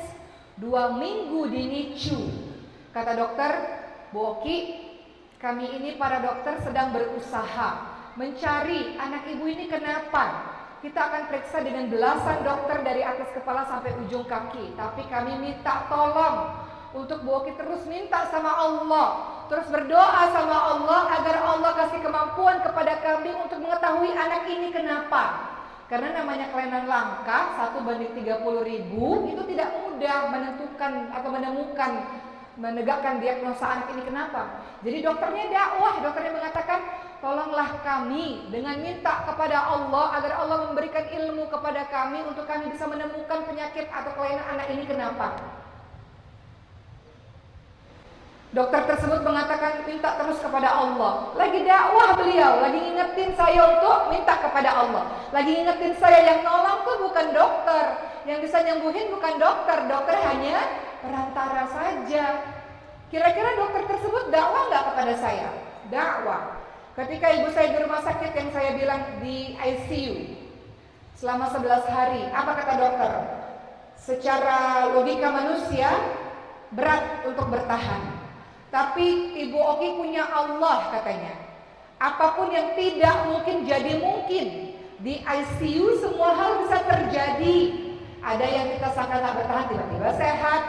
2 minggu di NICU. Kata dokter, Bu Oki, kami ini para dokter sedang berusaha mencari anak ibu ini kenapa. Kita akan periksa dengan belasan dokter dari atas kepala sampai ujung kaki. Tapi kami minta tolong untuk Bu Oki terus minta sama Allah, terus berdoa sama Allah agar Allah kasih kemampuan kepada kami untuk mengetahui anak ini kenapa. Karena namanya kelainan langka 1:30.000 itu tidak mudah menentukan atau menegakkan diagnosa anak ini kenapa. Jadi dokternya dakwah, dokternya mengatakan tolonglah kami dengan minta kepada Allah agar Allah memberikan ilmu kepada kami untuk kami bisa menemukan penyakit atau kelainan anak ini kenapa. Dokter tersebut mengatakan minta terus kepada Allah. Lagi dakwah beliau, lagi ngingetin saya untuk minta kepada Allah. Lagi ngingetin saya yang nolong tuh bukan dokter, yang bisa nyembuhin bukan dokter. Dokter hanya perantara saja. Kira-kira dokter tersebut dakwah nggak kepada saya? Dakwah. Ketika ibu saya di rumah sakit yang saya bilang di ICU selama 11 hari, apa kata dokter? Secara logika manusia berat untuk bertahan. Tapi Ibu Oki punya Allah katanya. Apapun yang tidak mungkin jadi mungkin. Di ICU semua hal bisa terjadi. Ada yang kita sangka tak bertahan tiba-tiba sehat.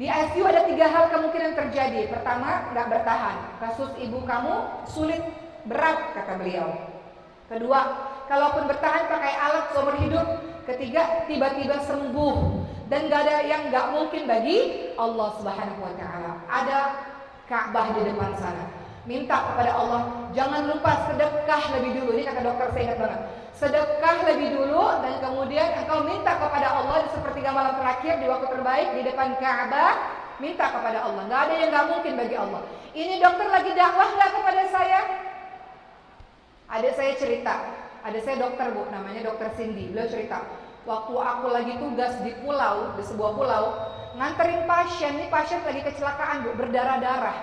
Di ICU ada 3 hal kemungkinan terjadi. Pertama, nggak bertahan. Kasus ibu kamu sulit, berat kata beliau. Kedua, kalaupun bertahan pakai alat seumur hidup. Ketiga, tiba-tiba sembuh. Dan gak ada yang gak mungkin bagi Allah Subhanahu wa ta'ala. Ada Ka'bah di depan sana. Minta kepada Allah, jangan lupa sedekah lebih dulu. Ini kata dokter, saya ingat banget. Sedekah lebih dulu dan kemudian engkau minta kepada Allah di sepertiga malam terakhir, di waktu terbaik di depan Ka'bah. Minta kepada Allah. Gak ada yang gak mungkin bagi Allah. Ini dokter lagi dakwah gak kepada saya? Adik saya cerita. Adik saya dokter bu, namanya dokter Cindy. Beliau cerita, waktu aku lagi tugas di pulau, di sebuah pulau, nganterin pasien, ini pasien lagi kecelakaan bu, berdarah-darah.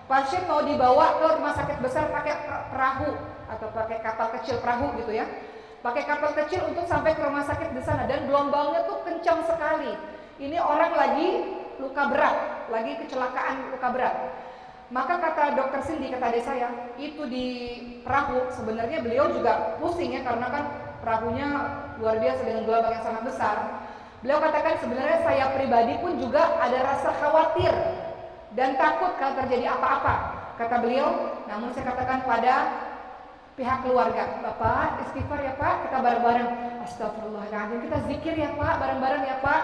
Pasien mau dibawa ke rumah sakit besar pakai perahu atau pakai kapal kecil perahu gitu ya. Pakai kapal kecil untuk sampai ke rumah sakit di sana dan gelombangnya tuh kencang sekali. Ini orang lagi luka berat, lagi kecelakaan luka berat. Maka kata dokter Cindy, kata adik saya, itu di perahu sebenarnya beliau juga pusing ya karena kan perahunya luar biasa dengan gelombang yang sangat besar. Beliau katakan sebenarnya saya pribadi pun juga ada rasa khawatir dan takut kalau terjadi apa-apa. Kata beliau, namun saya katakan pada pihak keluarga, Bapak istighfar ya Pak, kita bareng-bareng, astagfirullahaladzim, kita zikir ya Pak, bareng-bareng ya Pak.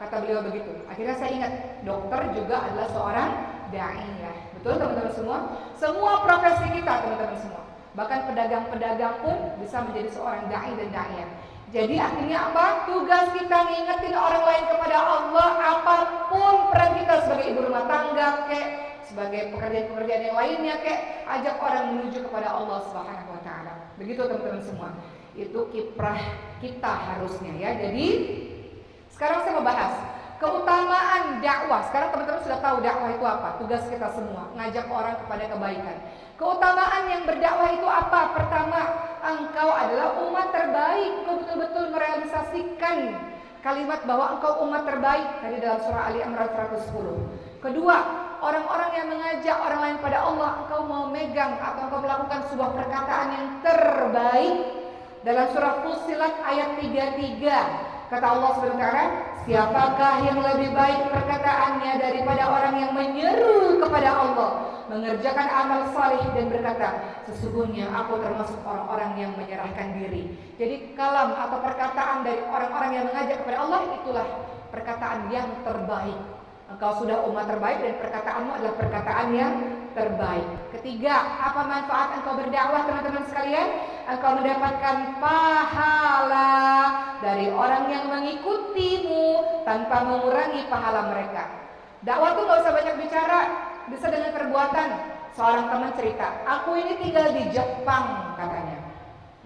Kata beliau begitu. Akhirnya saya ingat, dokter juga adalah seorang da'iyah. Betul teman-teman semua? Semua profesi kita teman-teman semua. Bahkan pedagang-pedagang pun bisa menjadi seorang da'i dan da'iyah. Jadi artinya apa? Tugas kita ngingetin orang lain kepada Allah. Apapun peran kita sebagai ibu rumah tangga kek, sebagai pekerjaan-pekerjaan yang lainnya kek, ajak orang menuju kepada Allah Subhanahu wa ta'ala. Begitu teman-teman semua. Itu kiprah kita harusnya ya. Jadi sekarang saya mau bahas keutamaan dakwah. Sekarang teman-teman sudah tahu dakwah itu apa. Tugas kita semua ngajak orang kepada kebaikan. Keutamaan yang berdakwah itu apa? Pertama, engkau adalah umat terbaik. Engkau betul-betul merealisasikan kalimat bahwa engkau umat terbaik tadi dalam surah Ali Imran 110. Kedua, orang-orang yang mengajak orang lain pada Allah, engkau mau megang atau engkau melakukan sebuah perkataan yang terbaik. Dalam surah Fussilat ayat 33 kata Allah SWT, siapakah yang lebih baik perkataannya daripada orang yang menyeru kepada Allah, mengerjakan amal salih dan berkata, sesungguhnya aku termasuk orang-orang yang menyerahkan diri. Jadi kalam atau perkataan dari orang-orang yang mengajak kepada Allah, itulah perkataan yang terbaik. Engkau sudah umat terbaik dan perkataanmu adalah perkataan yang terbaik. Ketiga, apa manfaat engkau berdakwah teman-teman sekalian? Engkau mendapatkan pahala dari orang yang mengikutimu tanpa mengurangi pahala mereka. Dakwah tuh gak usah banyak bicara, bisa dengan perbuatan. Seorang teman cerita, aku ini tinggal di Jepang katanya,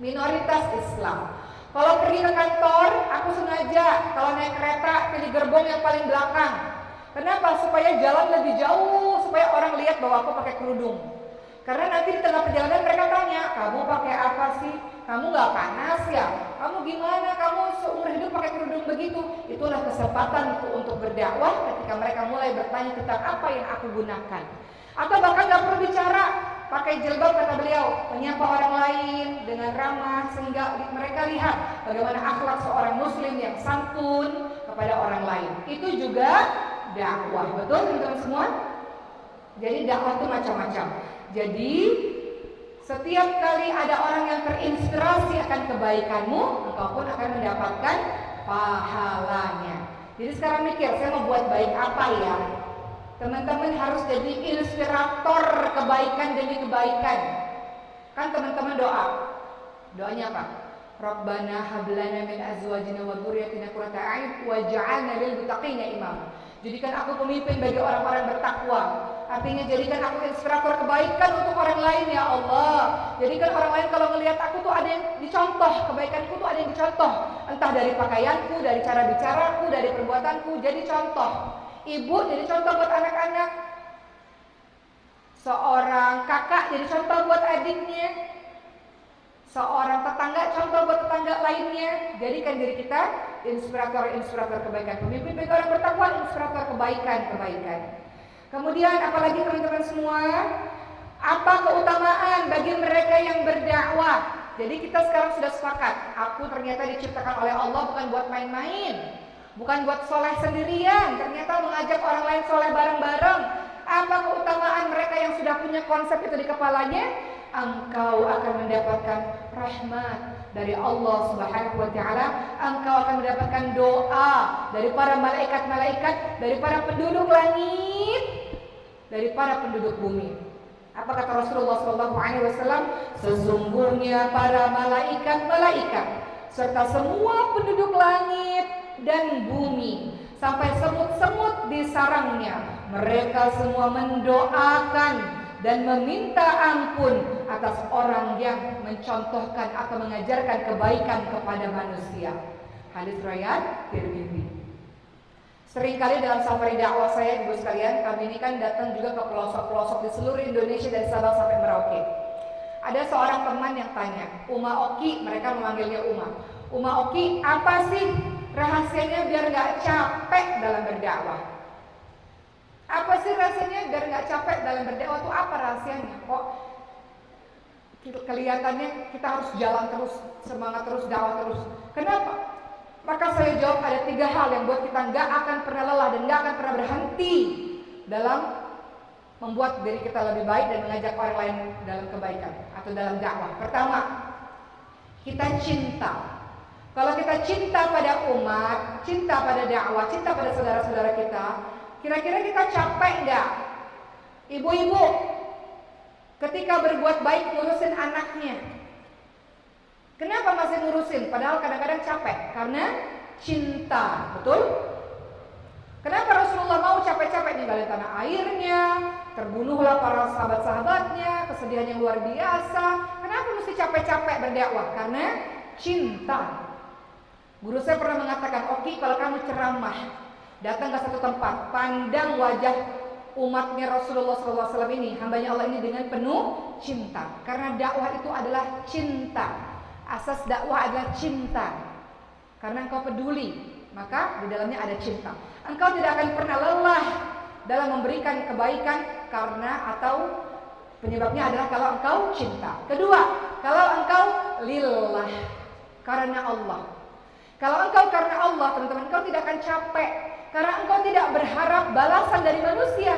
minoritas Islam. Kalau pergi ke kantor, aku sengaja kalau naik kereta pilih gerbong yang paling belakang. Kenapa? Supaya jalan lebih jauh, supaya orang lihat bahwa aku pakai kerudung. Karena nanti di tengah perjalanan mereka tanya, kamu pakai apa sih? Kamu gak panas ya? Kamu gimana? Kamu seumur hidup pakai kerudung begitu? Itulah kesempatan untuk berdakwah ketika mereka mulai bertanya tentang apa yang aku gunakan. Atau bahkan gak perlu bicara, pakai jilbab kata beliau, menyapa orang lain dengan ramah sehingga mereka lihat bagaimana akhlak seorang muslim yang santun kepada orang lain. Itu juga dakwah, betul teman-teman semua? Jadi dakwah itu macam-macam. Jadi setiap kali ada orang yang terinspirasi akan kebaikanmu, engkau pun akan mendapatkan pahalanya. Jadi sekarang mikir, saya mau buat baik apa ya? Teman-teman harus jadi inspirator kebaikan demi kebaikan. Kan teman-teman doa. Doanya apa? Rabbana hab lana min azwajina wa dzurriyyatina qurrata a'yun waj'alna lil muttaqina imama. Jadikan aku pemimpin bagi orang-orang bertakwa. Artinya jadikan aku inspirator kebaikan untuk orang lain ya Allah. Jadikan orang lain kalau melihat aku tuh ada yang dicontoh, kebaikanku tuh ada yang dicontoh. Entah dari pakaianku, dari cara bicaraku, dari perbuatanku, jadi contoh. Ibu jadi contoh buat anak-anak. Seorang kakak jadi contoh buat adiknya. Seorang tetangga contoh buat tetangga lainnya. Jadikan diri kita inspirator kebaikan. Pemimpin bagi orang bertakwa, inspirator kebaikan. Kemudian apalagi teman-teman semua, apa keutamaan bagi mereka yang berdakwah? Jadi kita sekarang sudah sepakat, aku ternyata diciptakan oleh Allah bukan buat main-main, bukan buat soleh sendirian, ternyata mengajak orang lain soleh bareng-bareng. Apa keutamaan mereka yang sudah punya konsep itu di kepalanya? Engkau akan mendapatkan rahmat dari Allah Subhanahu wa taala, engkau akan mendapatkan doa dari para malaikat-malaikat, dari para penduduk langit, dari para penduduk bumi. Apa kata Rasulullah SAW? Sesungguhnya para malaikat-malaikat serta semua penduduk langit dan bumi sampai semut-semut di sarangnya, mereka semua mendoakan dan meminta ampun atas orang yang mencontohkan atau mengajarkan kebaikan kepada manusia. Hadis riwayat Tirmidzi. Seringkali dalam safari dakwah saya, ibu sekalian, kami ini kan datang juga ke pelosok-pelosok di seluruh Indonesia dari Sabang sampai Merauke. Ada seorang teman yang tanya, Uma Oki, mereka memanggilnya Uma Oki, apa sih rahasianya biar nggak capek dalam berdakwah? Apa sih rasanya biar nggak capek dalam berdakwah itu apa rahasianya? Kok kelihatannya kita harus jalan terus, semangat terus, dakwah terus. Kenapa? Maka saya jawab ada 3 hal yang buat kita nggak akan pernah lelah dan nggak akan pernah berhenti dalam membuat diri kita lebih baik dan mengajak orang lain dalam kebaikan atau dalam dakwah. Pertama, kita cinta. Kalau kita cinta pada umat, cinta pada dakwah, cinta pada saudara-saudara kita, kira-kira kita capek nggak? Ibu-ibu ketika berbuat baik ngurusin anaknya, kenapa masih ngurusin? Padahal kadang-kadang capek karena cinta, betul? Kenapa Rasulullah mau capek-capek ninggalin tanah airnya, terbunuhlah para sahabat-sahabatnya, kesedihan yang luar biasa. Kenapa mesti capek-capek berdakwah? Karena cinta. Guru saya pernah mengatakan, Oki, kalau kamu ceramah, datang ke satu tempat, pandang wajah umatnya Rasulullah SAW ini, hambanya Allah ini dengan penuh cinta. Karena dakwah itu adalah cinta. Asas dakwah adalah cinta. Karena engkau peduli, maka di dalamnya ada cinta. Engkau tidak akan pernah lelah dalam memberikan kebaikan karena atau penyebabnya adalah kalau engkau cinta. Kedua, kalau engkau lillah, karena Allah. Kalau engkau karena Allah, teman-teman, engkau tidak akan capek karena engkau tidak berharap balasan dari manusia.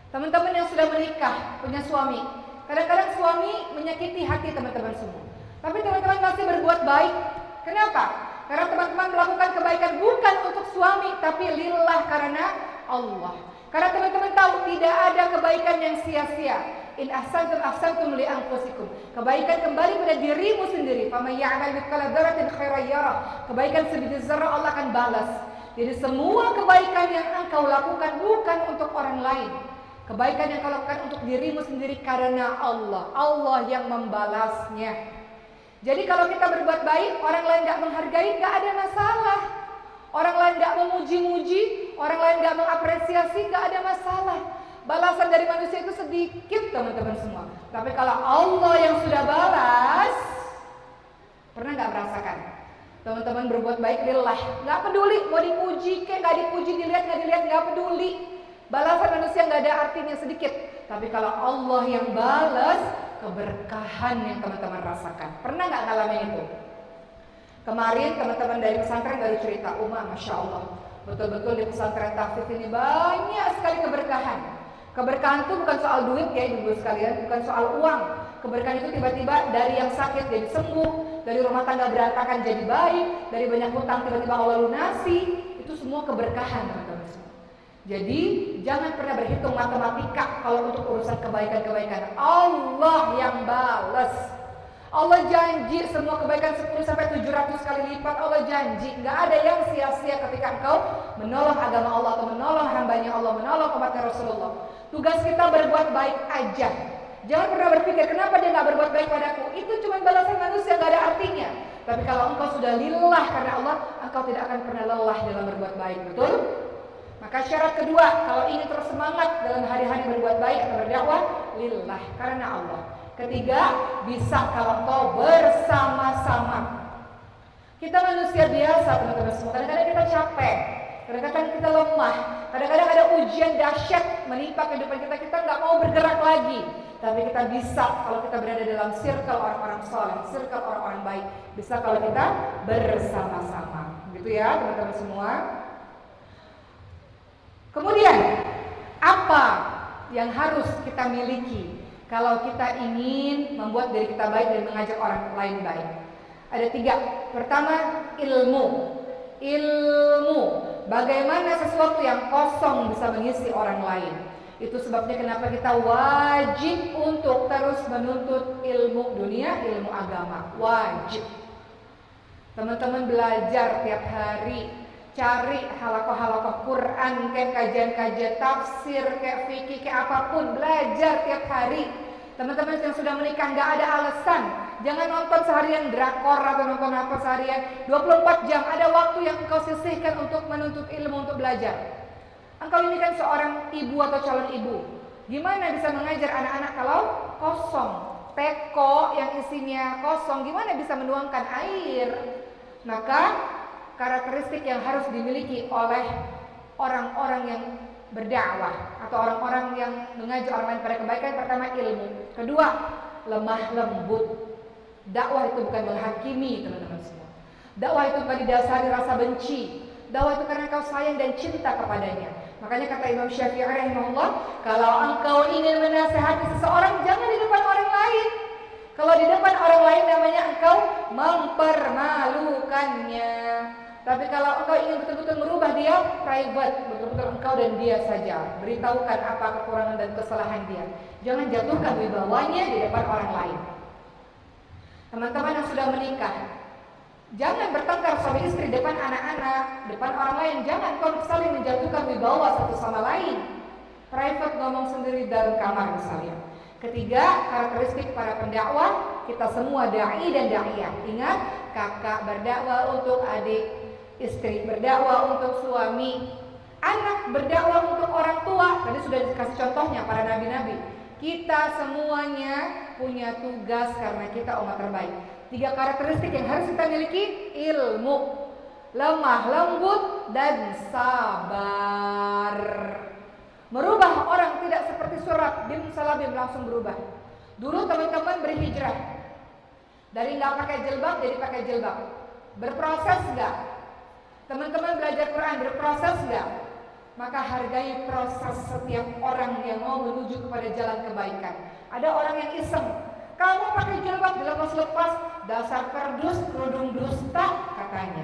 Teman-teman yang sudah menikah, punya suami, kadang-kadang suami menyakiti hati teman-teman semua. Tapi teman-teman masih berbuat baik. Kenapa? Karena teman-teman melakukan kebaikan bukan untuk suami, tapi lillah, karena Allah. Karena teman-teman tahu tidak ada kebaikan yang sia-sia. In ahsantum ahsantum li anfusikum. Kebaikan kembali pada dirimu sendiri. Faman ya'mal mithqala dzarratin khairan yarah. Kebaikan sebiji zarah Allah akan balas. Jadi semua kebaikan yang engkau lakukan bukan untuk orang lain. Kebaikan yang kau lakukan untuk dirimu sendiri karena Allah. Allah yang membalasnya. Jadi kalau kita berbuat baik, orang lain gak menghargai, gak ada masalah. Orang lain gak memuji-muji, orang lain gak mengapresiasi, gak ada masalah. Balasan dari manusia itu sedikit, teman-teman semua. Tapi kalau Allah yang sudah balas, pernah gak merasakan? Teman-teman berbuat baik lillah, gak peduli mau dipuji ke, gak dipuji, dilihat, gak peduli. Balasan manusia gak ada artinya sedikit. Tapi kalau Allah yang balas, keberkahan yang teman-teman rasakan. Pernah gak ngalamin itu? Kemarin teman-teman dari pesantren baru cerita, Masya Allah, betul-betul di pesantren Tahfiz ini banyak sekali keberkahan. Keberkahan itu bukan soal duit ya ibu sekalian, bukan soal uang. Keberkahan itu tiba-tiba dari yang sakit jadi sembuh, dari rumah tangga berantakan jadi baik, dari banyak hutang tiba-tiba Allah lunasi. Itu semua keberkahan teman-teman. Jadi jangan pernah berhitung matematika kalau untuk urusan kebaikan-kebaikan. Allah yang balas. Allah janji semua kebaikan 10 sampai 700 kali kali lipat. Allah janji, nggak ada yang sia-sia ketika engkau menolong agama Allah atau menolong hambanya Allah, menolong umatnya Rasulullah. Tugas kita berbuat baik aja. Jangan pernah berpikir kenapa dia nggak berbuat baik padaku. Itu cuma balasan manusia, nggak ada artinya. Tapi kalau engkau sudah lillah karena Allah, engkau tidak akan pernah lelah dalam berbuat baik, betul? Maka syarat kedua, kalau ingin terus semangat dalam hari-hari berbuat baik atau berdakwah, lillah karena Allah. Ketiga, bisa kalau engkau bersama-sama. Kita manusia biasa, teman-teman semua. Kadang-kadang kita capek, kadang-kadang kita lemah, kadang-kadang ada ujian dahsyat menimpa kehidupan kita. Kita nggak mau bergerak lagi. Tapi kita bisa kalau kita berada dalam circle orang-orang soleh, circle orang-orang baik. Bisa kalau kita bersama-sama. Gitu ya, teman-teman semua. Kemudian, apa yang harus kita miliki kalau kita ingin membuat diri kita baik dan mengajak orang lain baik? Ada 3. Pertama, ilmu. Ilmu. Bagaimana sesuatu yang kosong bisa mengisi orang lain. Itu sebabnya kenapa kita wajib untuk terus menuntut ilmu dunia, ilmu agama. Wajib. Teman-teman belajar tiap hari. Cari halakoh-halakoh Quran, kayak kajian-kajian tafsir, kayak fikih, kayak apapun. Belajar tiap hari. Teman-teman yang sudah menikah nggak ada alasan. Jangan nonton seharian drakor atau nonton apa seharian. 24 jam ada waktu yang engkau sisihkan untuk menuntut ilmu, untuk belajar. Engkau ini kan seorang ibu atau calon ibu. Gimana bisa mengajar anak-anak kalau kosong? Teko yang isinya kosong, gimana bisa menuangkan air? Maka karakteristik yang harus dimiliki oleh orang-orang yang berdakwah atau orang-orang yang mengajak orang lain pada kebaikan, pertama ilmu, kedua lemah lembut. Dakwah itu bukan menghakimi, teman-teman semua. Dakwah itu bukan didasari rasa benci. Dakwah itu karena kau sayang dan cinta kepadanya. Makanya kata Imam Syafi'i rahimahullah, kalau engkau ingin menasihati seseorang, jangan di depan orang lain. Kalau di depan orang lain namanya engkau mempermalukannya. Tapi kalau engkau ingin betul-betul merubah dia, private, betul-betul engkau dan dia saja. Beritahukan apa kekurangan dan kesalahan dia. Jangan jatuhkan wibawanya di depan orang lain. Teman-teman yang sudah menikah, jangan bertengkar suami istri depan anak-anak, depan orang lain. Jangan kau saling menjatuhkan wibawa satu sama lain. Private ngomong sendiri dalam kamar misalnya. Ketiga, karakteristik para pendakwah, kita semua dai dan daiyah. Ingat, kakak berdakwah untuk adik, istri berdakwah untuk suami, anak berdakwah untuk orang tua. Tadi sudah dikasih contohnya para nabi-nabi. Kita semuanya punya tugas karena kita umat terbaik. 3 karakteristik yang harus kita miliki: ilmu, lemah lembut, dan sabar. Merubah orang tidak seperti surat bim salabim langsung berubah. Dulu teman-teman berhijrah dari nggak pakai jilbab jadi pakai jilbab. Berproses nggak? Teman-teman belajar Quran berproses nggak? Maka hargai proses setiap orang yang mau menuju kepada jalan kebaikan. Ada orang yang iseng, kamu pakai jilbab dilepas-lepas, dasar kerdus, kerudung dusta katanya.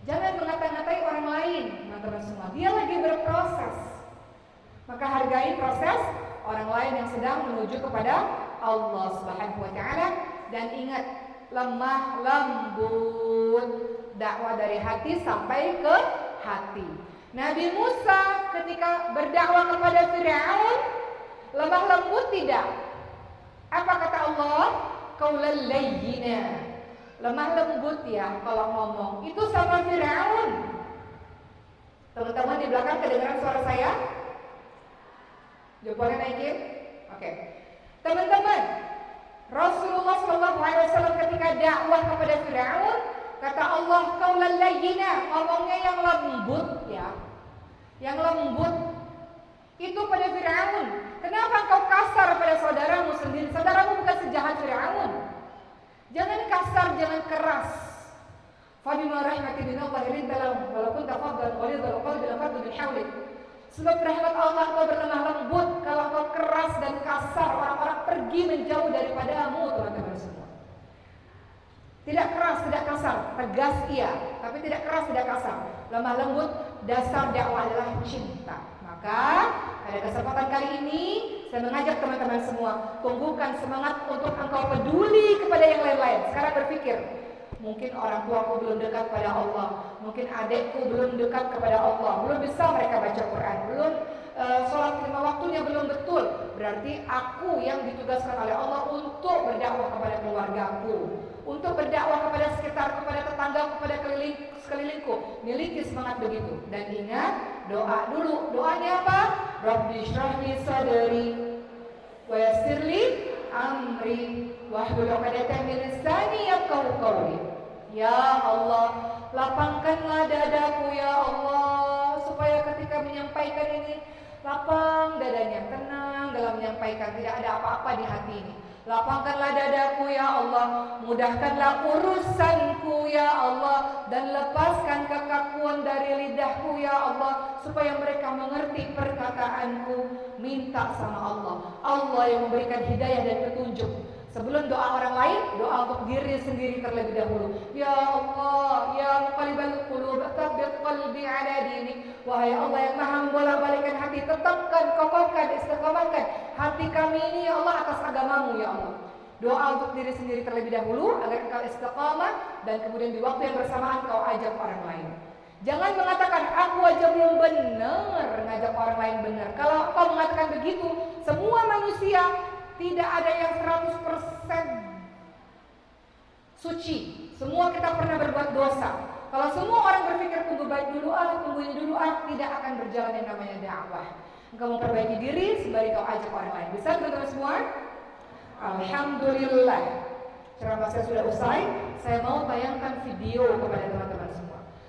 Jangan mengata-ngatai orang lain, teman-teman semua. Dia lagi berproses. Maka hargai proses orang lain yang sedang menuju kepada Allah Subhanahu wa taala, dan ingat, lemah lembut, dakwah dari hati sampai ke hati. Nabi Musa ketika berdakwah kepada Firaun lemah lembut tidak? Apa kata Allah? Qaulal layyina. Lemah lembut ya kalau ngomong. Itu sama Firaun. Teman-teman di belakang kedengaran suara saya? Jempolnya naikin? Oke. Teman-teman, Rasulullah SAW ketika dakwah kepada Firaun, kata Allah, qaulal layyina, ngomongnya yang lembut ya. Yang lembut. Itu pada Firaun. Kenapa kau kasar pada saudaramu sendiri? Saudaramu bukan sejahat Firaun. Jangan kasar, jangan keras. Fabima rahmatin minallahi linta lahum wa law kunta faddan ghalidhal qalbi lanfaddu min hawlik. Sebab rahmat Allah kau berlemah lembut. Kalau kau keras dan kasar, orang-orang pergi menjauh daripadamu, teman-teman semua. Tidak keras, tidak kasar, tegas iya, tapi tidak keras, tidak kasar. Lemah lembut, dasar dakwah adalah cinta. Maka pada kesempatan kali ini saya mengajak teman-teman semua, tumbuhkan semangat untuk engkau peduli kepada yang lain-lain. Sekarang berpikir, Mungkin orang tuaku belum dekat kepada Allah, mungkin adikku belum dekat kepada Allah, belum bisa mereka baca Quran, belum sholat 5 waktunya belum betul. Berarti aku yang ditugaskan oleh Allah untuk berdakwah kepada keluargaku, untuk berdakwah kepada sekitar, kepada tetangga, kepada sekelilingku. Miliki semangat begitu. Dan ingat, doa dulu. Doanya apa? Rabbi shrahli sadri wa yassirli amri wahlul 'uqdatam min lisani yafqahu qawli. Ya Allah, lapangkanlah dadaku ya Allah, supaya ketika menyampaikan ini lapang dadanya, tenang dalam menyampaikan, tidak ada apa-apa di hati ini. Lapangkanlah dadaku ya Allah, mudahkanlah urusanku ya Allah, dan lepaskan kekakuan dari lidahku ya Allah, supaya mereka mengerti perkataanku. Minta sama Allah, Allah yang memberikan hidayah dan petunjuk. Sebelum doa orang lain, doa untuk diri sendiri terlebih dahulu. Ya Allah, ya muqallibal qulub, tsabbit qalbi ala dinik. Wahai Allah yang maha membolak-balikkan hati, tetapkan, kokohkan, istiqamahkan hati kami ini ya Allah atas agamamu ya Allah. Doa untuk diri sendiri terlebih dahulu agar engkau istiqamah, dan kemudian di waktu yang bersamaan kau ajak orang lain. Jangan mengatakan aku aja belum benar, ngajak orang lain benar. Kalau kau mengatakan begitu, semua manusia tidak ada yang 100% suci. Semua kita pernah berbuat dosa. Kalau semua orang berpikir tunggu baik dulu tunggu ini dulu tidak akan berjalan yang namanya dakwah. Engkau memperbaiki diri sembari kau ajak orang lain. Bisa teman-teman semua? Alhamdulillah. Ceramah saya sudah usai. Saya mau tayangkan video kepada teman-teman semua.